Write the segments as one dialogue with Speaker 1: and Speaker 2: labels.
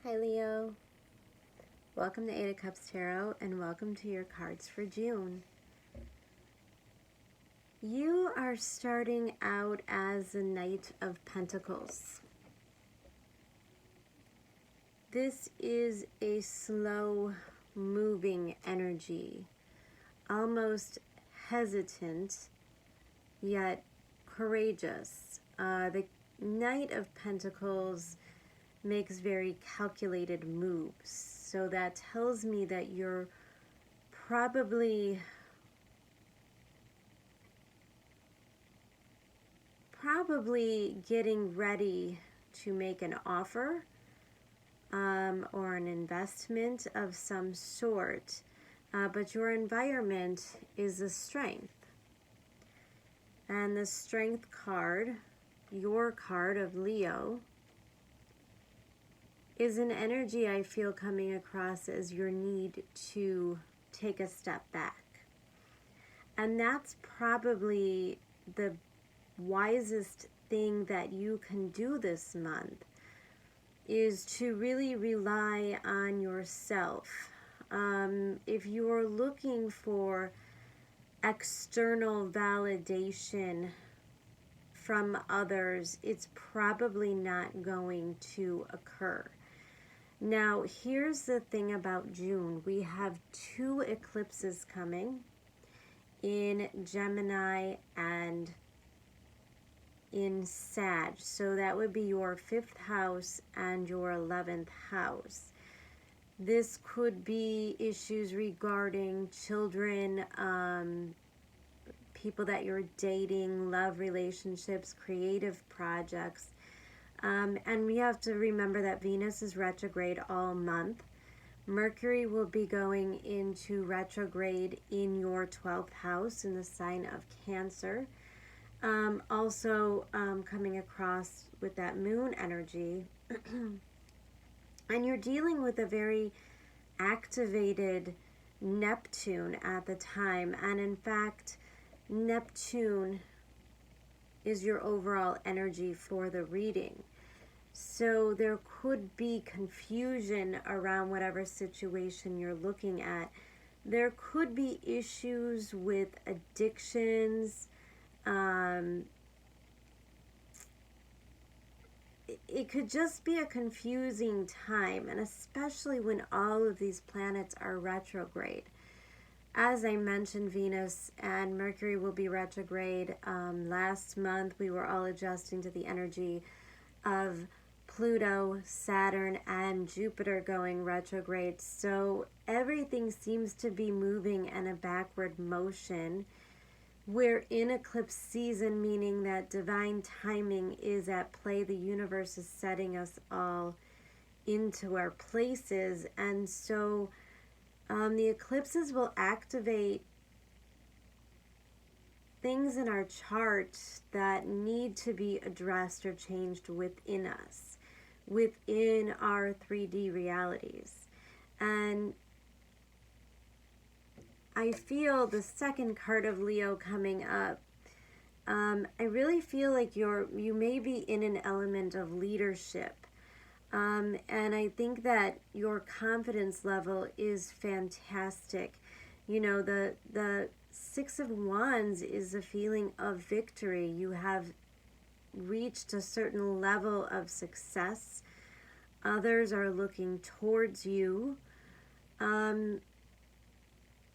Speaker 1: Hi Leo, welcome to 8 of Cups Tarot and welcome to your cards for June. You are starting out as the Knight of Pentacles. This is a slow moving energy, almost hesitant yet courageous. The Knight of Pentacles makes very calculated moves. So that tells me that you're probably getting ready to make an offer or an investment of some sort. But your environment is the Strength. And the Strength card, your card of Leo, is an energy I feel coming across as your need to take a step back. And that's probably the wisest thing that you can do this month, is to really rely on yourself. If you're looking for external validation from others, it's probably not going to occur. Now, here's the thing about June. We have 2 eclipses coming in Gemini and in Sag. So that would be your 5th house and your 11th house. This could be issues regarding children, people that you're dating, love relationships, creative projects. And we have to remember that Venus is retrograde all month. Mercury will be going into retrograde in your 12th house in the sign of Cancer. Also coming across with that moon energy. And you're dealing with a very activated Neptune at the time. And in fact, Neptune is your overall energy for the reading. So there could be confusion around whatever situation you're looking at. There could be issues with addictions. It could just be a confusing time, and especially when all of these planets are retrograde. As I mentioned, Venus and Mercury will be retrograde. Last month, we were all adjusting to the energy of Pluto, Saturn, and Jupiter going retrograde. So everything seems to be moving in a backward motion. We're in eclipse season, meaning that divine timing is at play. The universe is setting us all into our places. And so the eclipses will activate things in our chart that need to be addressed or changed within us, within our 3D realities. And I feel the second card of Leo coming up. I really feel like you may be in an element of leadership. And I think that your confidence level is fantastic. You know, the 6 of Wands is a feeling of victory. You have reached a certain level of success. Others are looking towards you,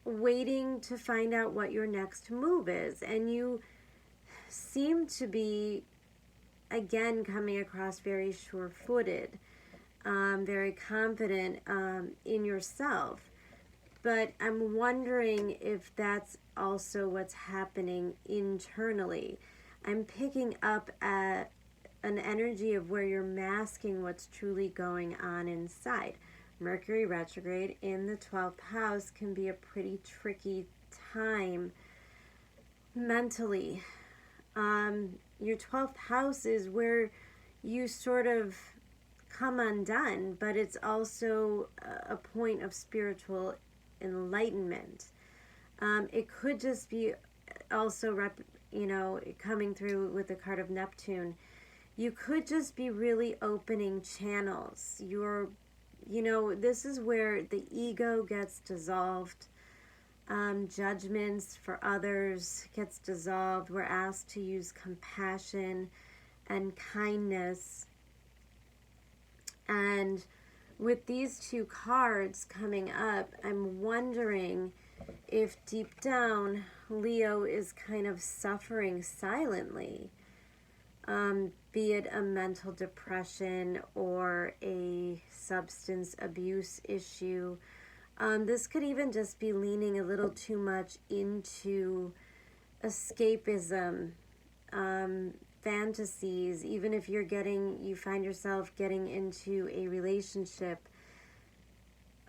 Speaker 1: waiting to find out what your next move is. And you seem to be, again, coming across very sure-footed, very confident in yourself. But I'm wondering if that's also what's happening internally. I'm picking up at an energy of where you're masking what's truly going on inside. Mercury retrograde in the 12th house can be a pretty tricky time mentally. Your 12th house is where you sort of come undone, but it's also a point of spiritual enlightenment. It could just be also, coming through with the card of Neptune. You could just be really opening channels. You're You know, this is where the ego gets dissolved. Judgments for others gets dissolved. We're asked to use compassion and kindness. And with these two cards coming up, I'm wondering if deep down Leo is kind of suffering silently, be it a mental depression or a substance abuse issue. This could even just be leaning a little too much into escapism, fantasies. Even if you find yourself getting into a relationship,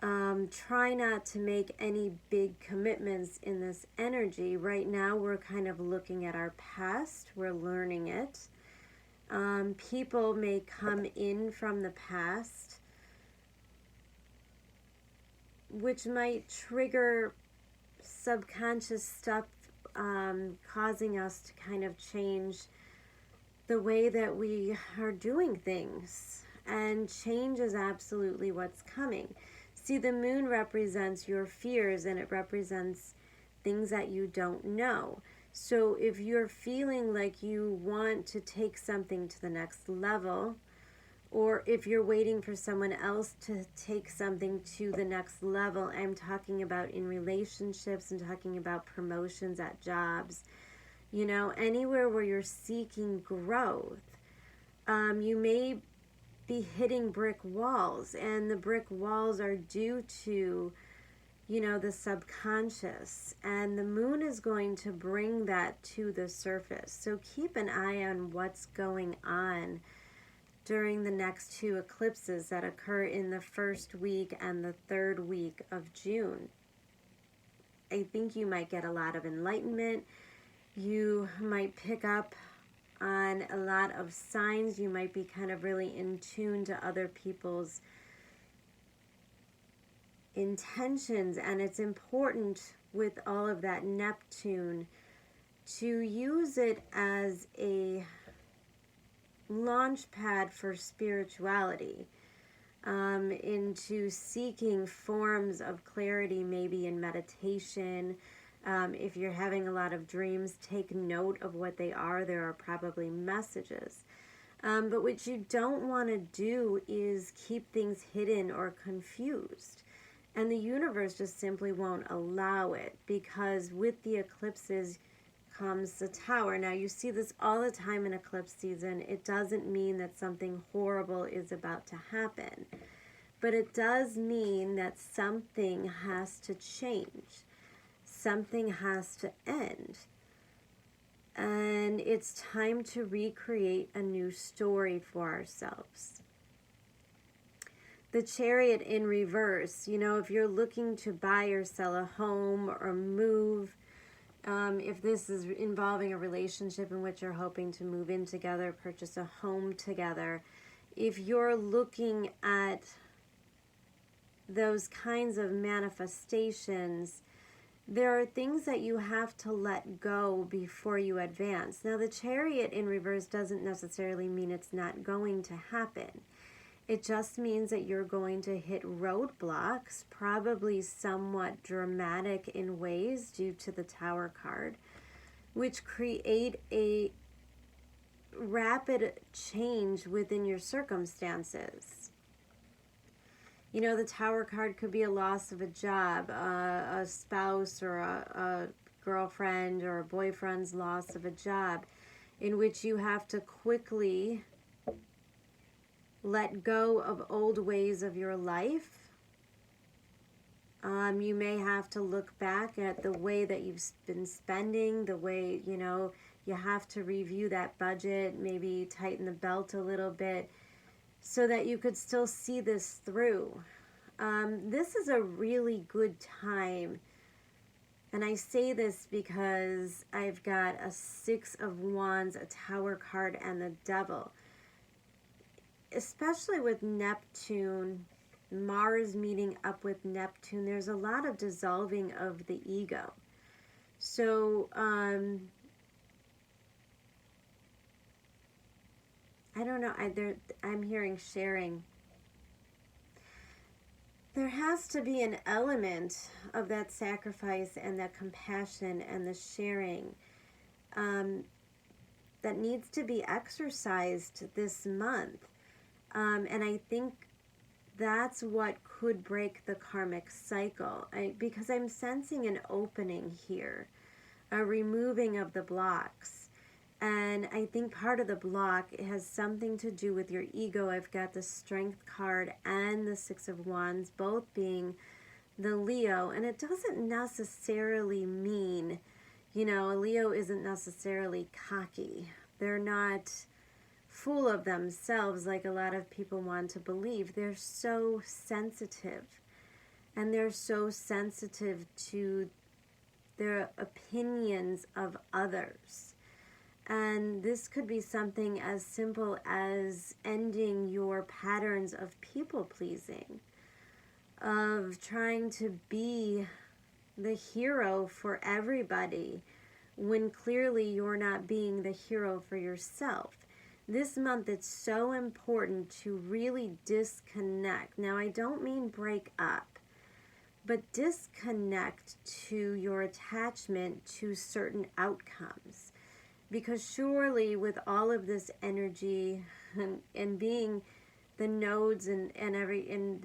Speaker 1: try not to make any big commitments in this energy. Right now, we're kind of looking at our past. We're learning it. People may come in from the past, which might trigger subconscious stuff, causing us to kind of change the way that we are doing things. And change is absolutely what's coming. See, the moon represents your fears, and it represents things that you don't know. So if you're feeling like you want to take something to the next level, or if you're waiting for someone else to take something to the next level, I'm talking about in relationships and talking about promotions at jobs, you know, anywhere where you're seeking growth, you may be hitting brick walls, and the brick walls are due to, you know, the subconscious, and the moon is going to bring that to the surface. So keep an eye on what's going on during the next two eclipses that occur in the first week and the third week of June. I think you might get a lot of enlightenment. You might pick up on a lot of signs. You might be kind of really in tune to other people's intentions, and it's important with all of that Neptune to use it as a launch pad for spirituality, into seeking forms of clarity, maybe in meditation. If you're having a lot of dreams, take note of what they are. There are probably messages. But what you don't want to do is keep things hidden or confused. And the universe just simply won't allow it, because with the eclipses comes the Tower. Now, you see this all the time in eclipse season. It doesn't mean that something horrible is about to happen, but it does mean that something has to change. Something has to end. And it's time to recreate a new story for ourselves. The Chariot in reverse, you know, if you're looking to buy or sell a home or move, if this is involving a relationship in which you're hoping to move in together, purchase a home together, if you're looking at those kinds of manifestations, there are things that you have to let go before you advance. Now, the Chariot in reverse doesn't necessarily mean it's not going to happen. It just means that you're going to hit roadblocks, probably somewhat dramatic in ways due to the Tower card, which create a rapid change within your circumstances. You know, the Tower card could be a loss of a job, a spouse or a girlfriend or a boyfriend's loss of a job, in which you have to quickly let go of old ways of your life. You may have to look back at the way that you've been spending, the way, you know, you have to review that budget, maybe tighten the belt a little bit so that you could still see this through. This is a really good time. And I say this because I've got a Six of Wands, a Tower card, and the Devil. Especially with Neptune, Mars meeting up with Neptune, there's a lot of dissolving of the ego. So, I don't know, I'm hearing sharing. there has to be an element of that sacrifice and that compassion and the sharing that needs to be exercised this month. And I think that's what could break the karmic cycle. Because I'm sensing an opening here, a removing of the blocks. And I think part of the block has something to do with your ego. I've got the Strength card and the Six of Wands, both being the Leo. And it doesn't necessarily mean, a Leo isn't necessarily cocky. They're not full of themselves like a lot of people want to believe. They're so sensitive. And they're so sensitive to their opinions of others. And this could be something as simple as ending your patterns of people-pleasing, of trying to be the hero for everybody when clearly you're not being the hero for yourself. This month, it's so important to really disconnect. Now, I don't mean break up, but disconnect to your attachment to certain outcomes. Because surely with all of this energy and being the nodes and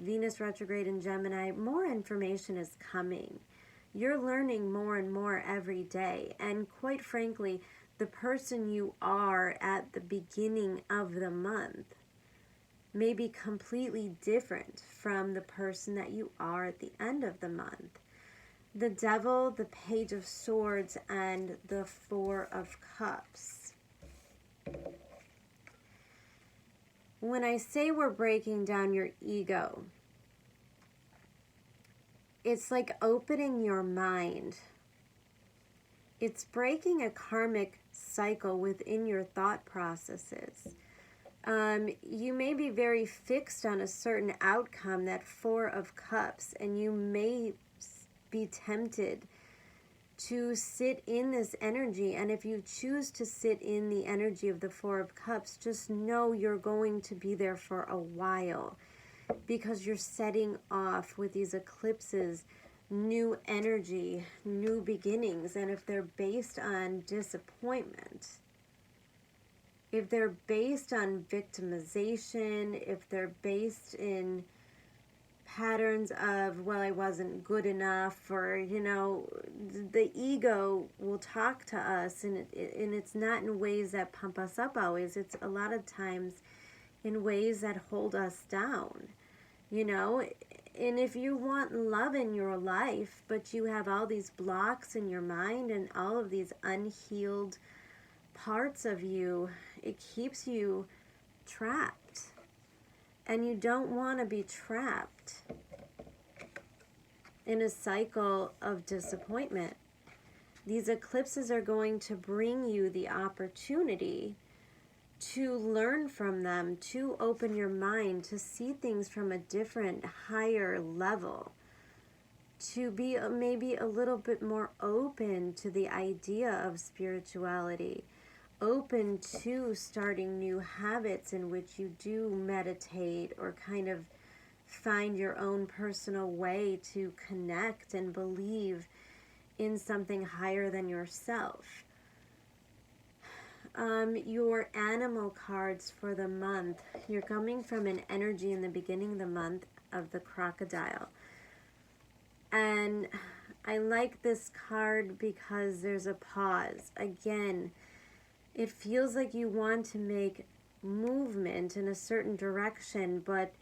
Speaker 1: Venus retrograde in Gemini, more information is coming. You're learning more and more every day. And quite frankly, the person you are at the beginning of the month may be completely different from the person that you are at the end of the month. The Devil, the Page of Swords, and the Four of Cups. When I say we're breaking down your ego, it's like opening your mind. It's breaking a karmic cycle within your thought processes. You may be very fixed on a certain outcome, that Four of Cups, and you may be tempted to sit in this energy. And if you choose to sit in the energy of the Four of Cups, just know you're going to be there for a while, because you're setting off with these eclipses new energy, new beginnings. And if they're based on disappointment, if they're based on victimization, if they're based in patterns of, well, I wasn't good enough, or, the ego will talk to us, and it's not in ways that pump us up always. It's a lot of times in ways that hold us down, And if you want love in your life, but you have all these blocks in your mind and all of these unhealed parts of you, it keeps you trapped. And you don't want to be trapped in a cycle of disappointment. These eclipses are going to bring you the opportunity to learn from them, to open your mind, to see things from a different, higher level, to be maybe a little bit more open to the idea of spirituality, open to starting new habits in which you do meditate or kind of find your own personal way to connect and believe in something higher than yourself. Your animal cards for the month, you're coming from an energy in the beginning of the month of the crocodile. And I like this card because there's a pause. Again, it feels like you want to make movement in a certain direction, but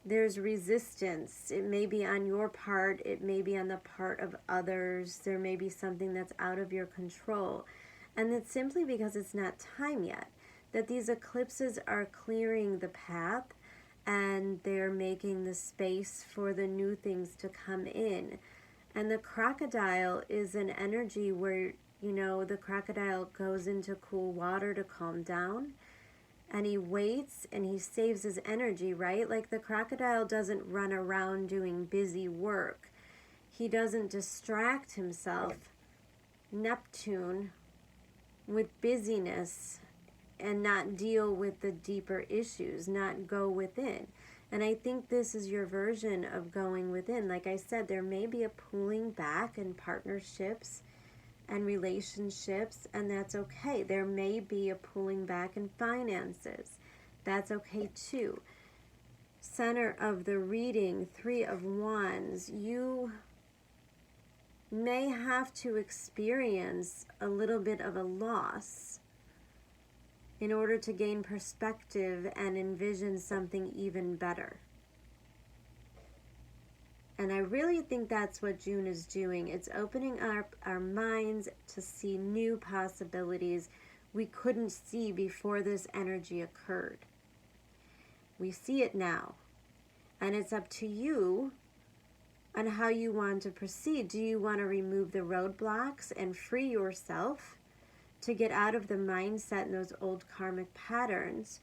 Speaker 1: there's resistance. It may be on your part, it may be on the part of others, there may be something that's out of your control. And it's simply because it's not time yet, that these eclipses are clearing the path and they're making the space for the new things to come in. And the crocodile is an energy where, the crocodile goes into cool water to calm down, and he waits and he saves his energy, right? Like the crocodile doesn't run around doing busy work. He doesn't distract himself, Neptune, with busyness and not deal with the deeper issues, not go within. And I think this is your version of going within. Like I said, there may be a pulling back in partnerships and relationships, and that's okay. There may be a pulling back in finances. That's okay too. Center of the reading, 3 of Wands. You may have to experience a little bit of a loss in order to gain perspective and envision something even better. And I really think that's what June is doing. It's opening up our minds to see new possibilities we couldn't see before this energy occurred. We see it now. And it's up to you on how you want to proceed. Do you want to remove the roadblocks and free yourself to get out of the mindset and those old karmic patterns?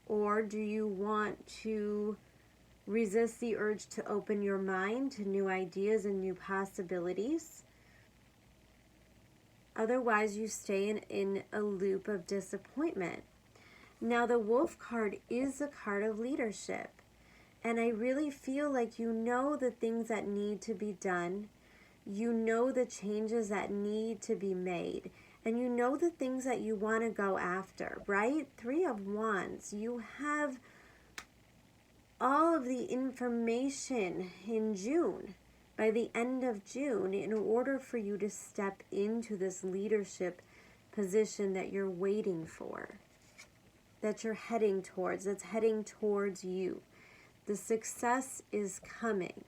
Speaker 1: Or do you want to resist the urge to open your mind to new ideas and new possibilities? Otherwise, you stay in a loop of disappointment. Now, the Wolf card is a card of leadership. And I really feel like you know the things that need to be done. You know the changes that need to be made. And you know the things that you want to go after, right? 3 of Wands. You have all of the information in June, by the end of June, in order for you to step into this leadership position that you're waiting for, that you're heading towards, that's heading towards you. The success is coming.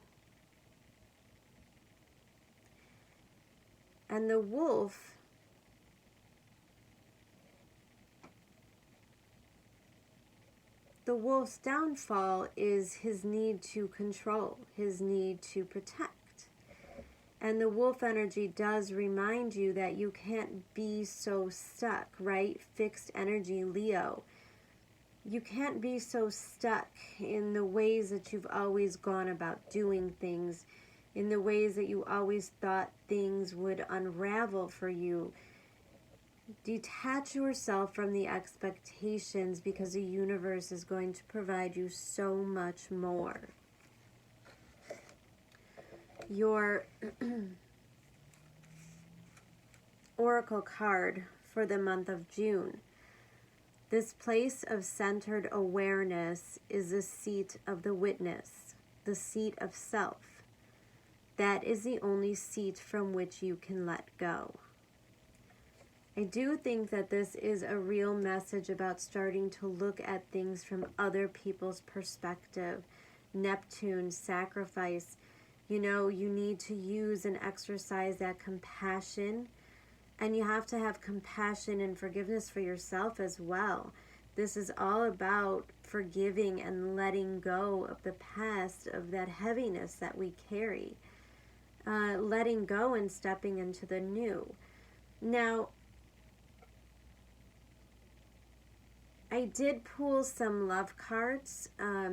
Speaker 1: And the wolf the wolf's downfall is his need to control, his need to protect. And the wolf energy does remind you that you can't be so stuck, right? Fixed energy, Leo. You can't be so stuck in the ways that you've always gone about doing things, in the ways that you always thought things would unravel for you. Detach yourself from the expectations, because the universe is going to provide you so much more. Your oracle card for the month of June. This place of centered awareness is the seat of the witness, the seat of self. That is the only seat from which you can let go. I do think that this is a real message about starting to look at things from other people's perspective. Neptune, sacrifice. You know, you need to use and exercise that compassion. And you have to have compassion and forgiveness for yourself as well. This is all about forgiving and letting go of the past, of that heaviness that we carry. Letting go and stepping into the new. Now, I did pull some love cards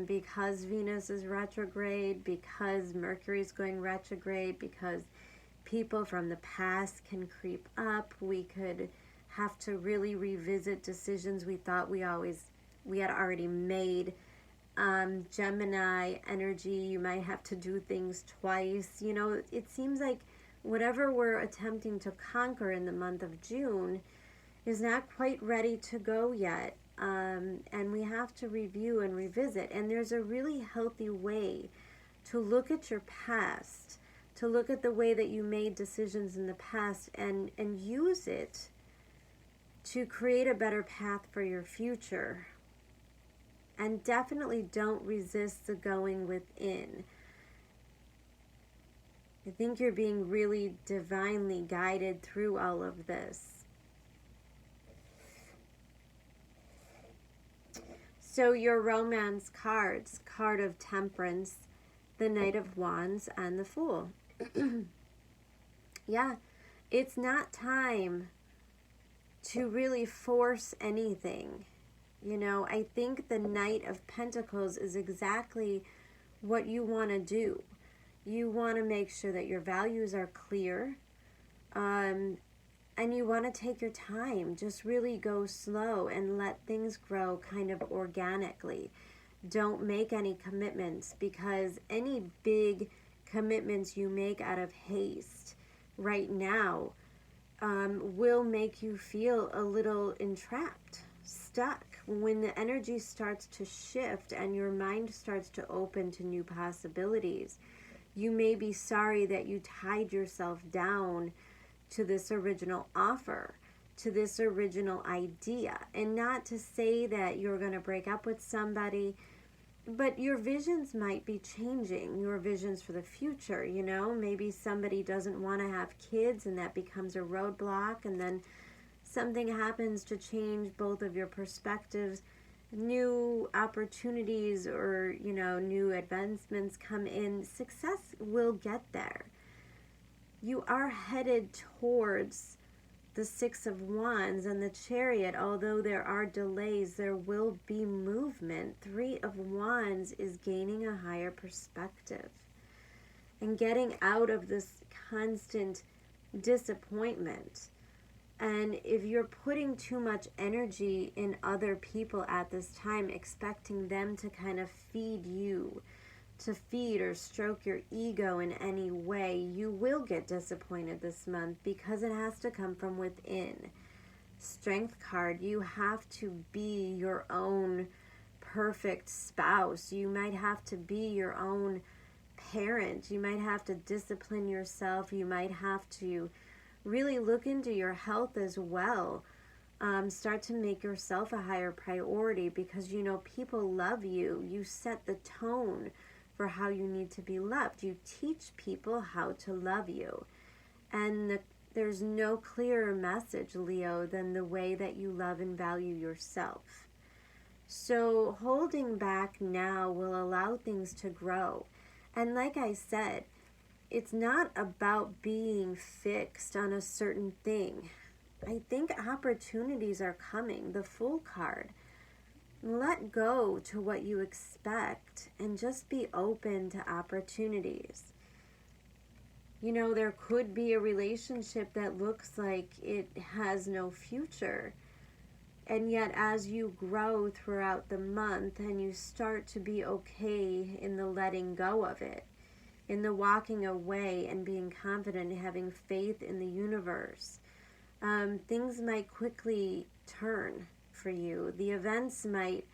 Speaker 1: because Venus is retrograde, because Mercury is going retrograde, because people from the past can creep up. We could have to really revisit decisions we thought we had already made. Gemini energy, you might have to do things twice. You know, it seems like whatever we're attempting to conquer in the month of June is not quite ready to go yet. And we have to review and revisit. And there's a really healthy way to look at your past, to look at the way that you made decisions in the past and use it to create a better path for your future. And definitely don't resist the going within. I think you're being really divinely guided through all of this. So your romance cards, card of Temperance, the Knight of Wands, and the Fool. Yeah, it's not time to really force anything. You know, I think the Knight of Pentacles is exactly what you want to do. You want to make sure that your values are clear, and you want to take your time. Just really go slow and let things grow kind of organically. don't make any commitments, because any big commitments you make out of haste right now will make you feel a little entrapped, stuck. When the energy starts to shift and your mind starts to open to new possibilities, you may be sorry that you tied yourself down to this original offer, to this original idea. And not to say that you're going to break up with somebody, but your visions might be changing, your visions for the future, you know? Maybe somebody doesn't want to have kids and that becomes a roadblock, and then something happens to change both of your perspectives. New opportunities or, you know, new advancements come in. Success will get there. You are headed towards the Six of Wands and the Chariot. Although there are delays, there will be movement. Three of Wands is gaining a higher perspective and getting out of this constant disappointment. And if you're putting too much energy in other people at this time, expecting them to kind of feed you, to feed or stroke your ego in any way, you will get disappointed this month, because it has to come from within. Strength card, you have to be your own perfect spouse. You might have to be your own parent. You might have to discipline yourself. You might have to really look into your health as well. Start to make yourself a higher priority, because you know people love you. You set the tone for how you need to be loved. You teach people how to love you. And there's no clearer message, Leo, than the way that you love and value yourself. So holding back now will allow things to grow. And like I said, it's not about being fixed on a certain thing. I think opportunities are coming. The Fool card. Let go to what you expect and just be open to opportunities. You know, there could be a relationship that looks like it has no future. And yet as you grow throughout the month and you start to be okay in the letting go of it, in the walking away and being confident and having faith in the universe, things might quickly turn for you. The events might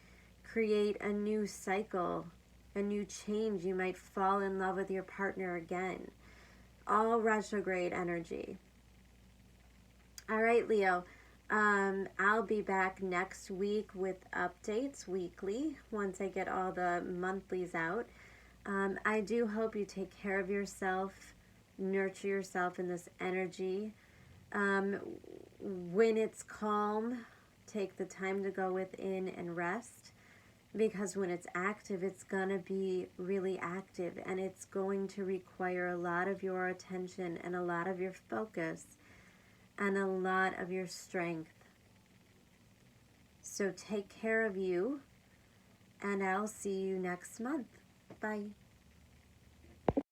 Speaker 1: create a new cycle, a new change. You might fall in love with your partner again. All retrograde energy. All right, Leo. I'll be back next week with updates weekly once I get all the monthlies out. I do hope you take care of yourself, nurture yourself in this energy. When it's calm, take the time to go within and rest, because when it's active, it's going to be really active, and it's going to require a lot of your attention and a lot of your focus and a lot of your strength. So take care of you, and I'll see you next month. Bye.